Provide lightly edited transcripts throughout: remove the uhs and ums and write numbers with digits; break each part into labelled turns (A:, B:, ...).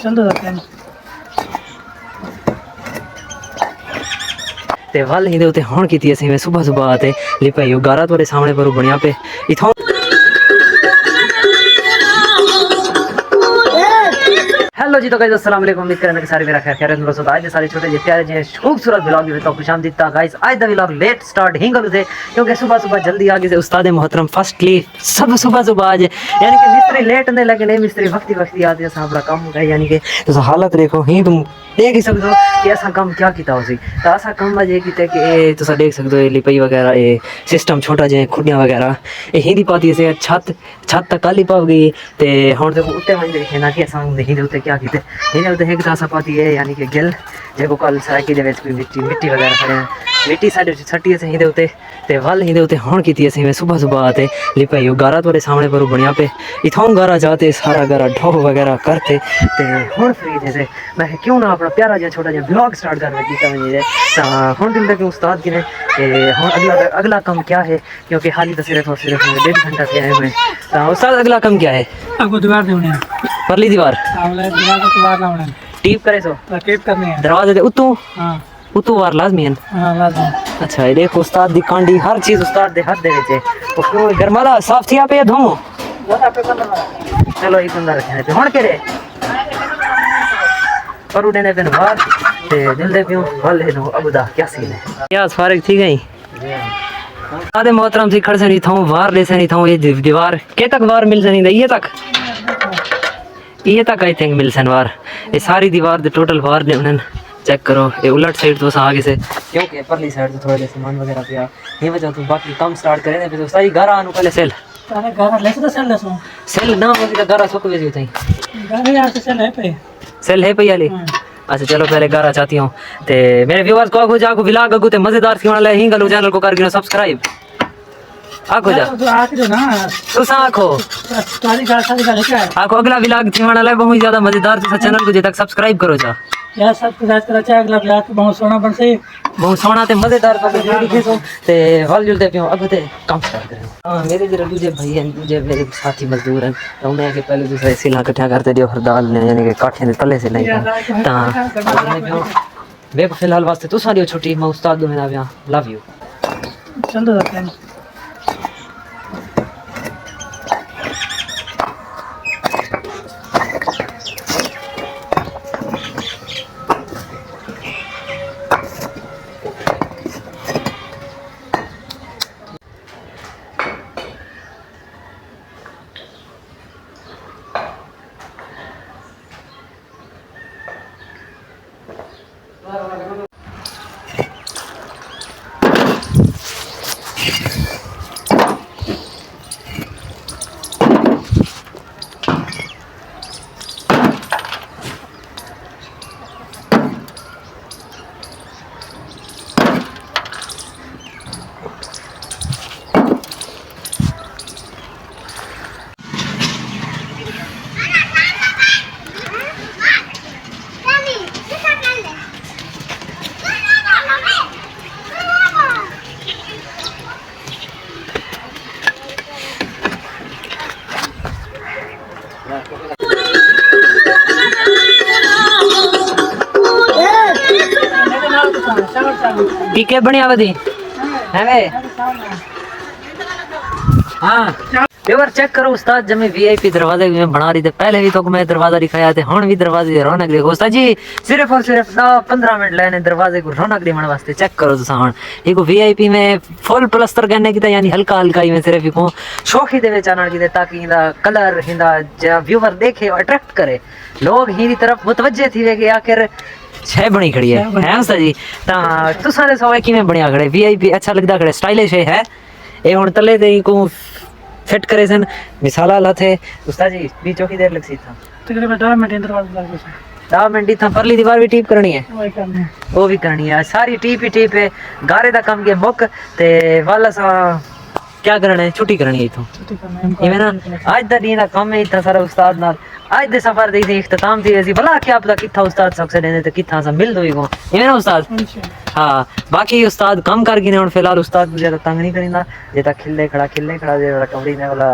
A: चलते रहते हैं
B: ते वल ही दे उते हुण कीती असीं मैं सुबह सुबह ते लिपाई गारा तोरे सामने पर बनिया पे इथों हेलो जी तो गाइस अस्सलाम वालेकुम उम्मीद करने के सारे मेरा खैर खैरियत में आज सारे छोटे जे प्यारे जे खूबसूरत व्लॉग में तो खुशामदीद ता गाइस आज दा व्लॉग लेट स्टार्ट हिंगल से क्योंकि सुबह सुबह जल्दी आगे से उस्ताद मोहतरम फर्स्टली सब सुबह सुबह आज यानी कि मिस्त्री लेट ने लगे नहीं मिस्त्री वक्ती वक्ती आते हैं अपना काम है यानी कि तो हालत देखो ही तुम देख ही सकते हो कि ऐसा काम क्या किया उसी तो ऐसा काम अजे किया कि तुम देख सकते हो लिपाई वगैरह ये सिस्टम छोटा जे खुडियां वगैरह ये हिंदी पाती से छत छत तक काली पा गई ते हुण देखो उत्ते वहीं देखे ना कि असां हिंदी उत्ते क्या कीते हिंदी उत्ते एक तासा पाती है यानी कि गिल जेको कल सराकी दे विच कोई मिट्टी वगैरह खड़े मिट्टी साडे छट्टी से हिंदे उत्ते ते वल हिंदे उत्ते हुण कीती असीं मैं सुबह सुबह आते लिपाई गारा तोरे सामने पर बनिया पे इथों गारा जाते सारा गारा ढो वगैरह करते ते हुण फ्री थे मैं क्यों ना अपना प्यारा जिहा छोटा जिहा ब्लॉग स्टार्ट करना कीता वहीं हुण दिन तक उस्ताद की ने हुण अगला काम क्या है क्योंकि हाली तो सिर्फ और सिर्फ 1.5 घंटा से आए हुए तो उस्ताद अगला काम क्या है
A: आपको दीवार देने
B: परली दीवार
A: दीवार लाउने
B: टीप करे सो
A: टेप करनी है
B: दरवाजे दे उतू
A: हां
B: उतू वार लाजमी है
A: हां लाजमी
B: अच्छा ये देखो उस्ताद दी कांडी हर चीज उस्ताद दे हाथ दे विच है तो गरमाला साफ थिया पे धो चलो एक बंदा रखने पे हुण करे पर उड़ने पे बाहर ते दिल दे पियो वल है नो अबदा क्या सीन है क्या फारिग थी गई आदे मोहतरम सी खड़ सनी था वार ले सनी था ये दीवार के तक वार मिल सनी ये तक आई थिंक मिल सन वार ये सारी दीवार दे टोटल वार ने उन्हें चेक करो ये उलट साइड तो आगे से क्योंकि परली साइड तो थोड़ा सामान वगैरह पिया ये वजह तो बाकी काम स्टार्ट करे फिर सारी गारा आनु पहले सेल
A: सारे गारा ले तो सेल लेसो
B: सेल ना हो तो गारा सुक वेजी थई
A: गारे यार सेल है पे
B: सेल है पई आली अच्छा चलो पहले गारा चाहती हूं ते मेरे व्यूअर्स को आगो जाको व्लॉग आगो ते मजेदार थी वाला ही गलो चैनल को कर गिनो सब्सक्राइब आखो जा
A: तो आके ना
B: तो आखो
A: सारी गाल लेके आए
B: आखो अगला व्लॉग थी वाला बहुत ज्यादा मजेदार तो चैनल को जे तक सब्सक्राइब करो जा
A: यार सब्सक्राइब करा चाहे अगला ब्लॉग बहुत सोना बन से
B: बहुत सोना ते मजेदार तो वीडियो दिखे ते हॉल जुलते पियो अब ते काम स्टार्ट करें हां मेरे जरा दूसरे भाई हैं दूसरे मेरे साथी मजदूर हैं तो उन्हें के पहले दूसरे सिला इकट्ठा करते दियो फिर दाल ने यानी कि काठे दे तले से नहीं ता वे फिलहाल वास्ते तू सारी छुट्टी मैं उस्ताद दो मेरा यहां लव यू
A: चलते रहते हैं
B: ठीक है बढ़िया बदी है वे हां पेवर चेक करो उस्ताद जब मैं वीआईपी दरवाजे में बना रही थी पहले भी तो मैं दरवाजा दिखाया था हुन भी दरवाजे की रौनक देखो उस्ताद जी सिर्फ और सिर्फ 15 मिनट लेने दरवाजे को रौनक दिखाने वास्ते चेक करो तो सामान ये को वीआईपी में फुल प्लास्टर करने की था यानी हल्का हल्का ही में सिर्फ को शौक ही दे में चानन की ताकि इंदा कलर हिंदा जो व्यूअर देखे और अट्रैक्ट करे लोग ही तरफ मुतवज्जे थी वे कि आखिर छह बनी खड़ी है उस्ताद जी ता तू सारे सो की में बढ़िया खड़े वीआईपी अच्छा लगदा खड़े स्टाइलिश है ए हुन तले दे को फिट करे सन मिसाला ला थे उस्ताद जी भी चौकी देर लग सी था
A: तकरीबन 10 मिनट अंदर वाला लग गया
B: 10 मिनट था परली दीवार भी टीप करनी है
A: वही करने
B: वो भी करनी है सारी टीप ही टीप है गारे दा काम के मुक ते वाला सा क्या करना है छुट्टी करनी है इथों
A: छुट्टी करने
B: ये ना आज दा दिन दा काम है इतना सारा उस्ताद नाल आज दे सफर दी थी इख्तिताम थी ऐसी भला क्या पता किथा उस्ताद सबसे देने ते किथा सा मिल दोई को ये ना उस्ताद हाँ बाकी उस्ताद कम कर गिने फिलहाल उस्ताद ज्यादा तंग नहीं करिंदा जेता खिले खड़ा जे वाला कमरी ने वाला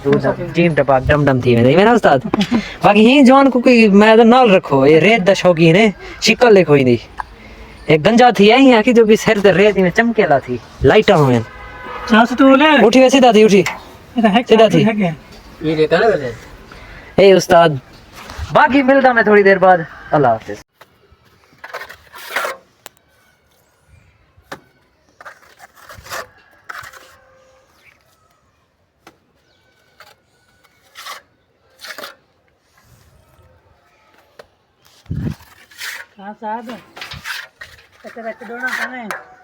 B: जीम टपा डम डम थी वेंदी मेरा उस्ताद बाकी ही जवान को कोई मैं तो नाल रखो ये रेत दा शौकीन है शिकल ले कोई नहीं एक गंजा थी आई है कि जो भी सिर ते रेत में चमकेला थी लाइटा हुए
A: जहाँ से तू ले
B: उठी वे सीधा थी उठी सीधा थी
A: ये रहता ना पहले
B: ए उस्ताद बाकी मिलता मैं थोड़ी देर बाद अल्लाह हाफिज
A: हाँ साहब ऐसे रख दो ना खाने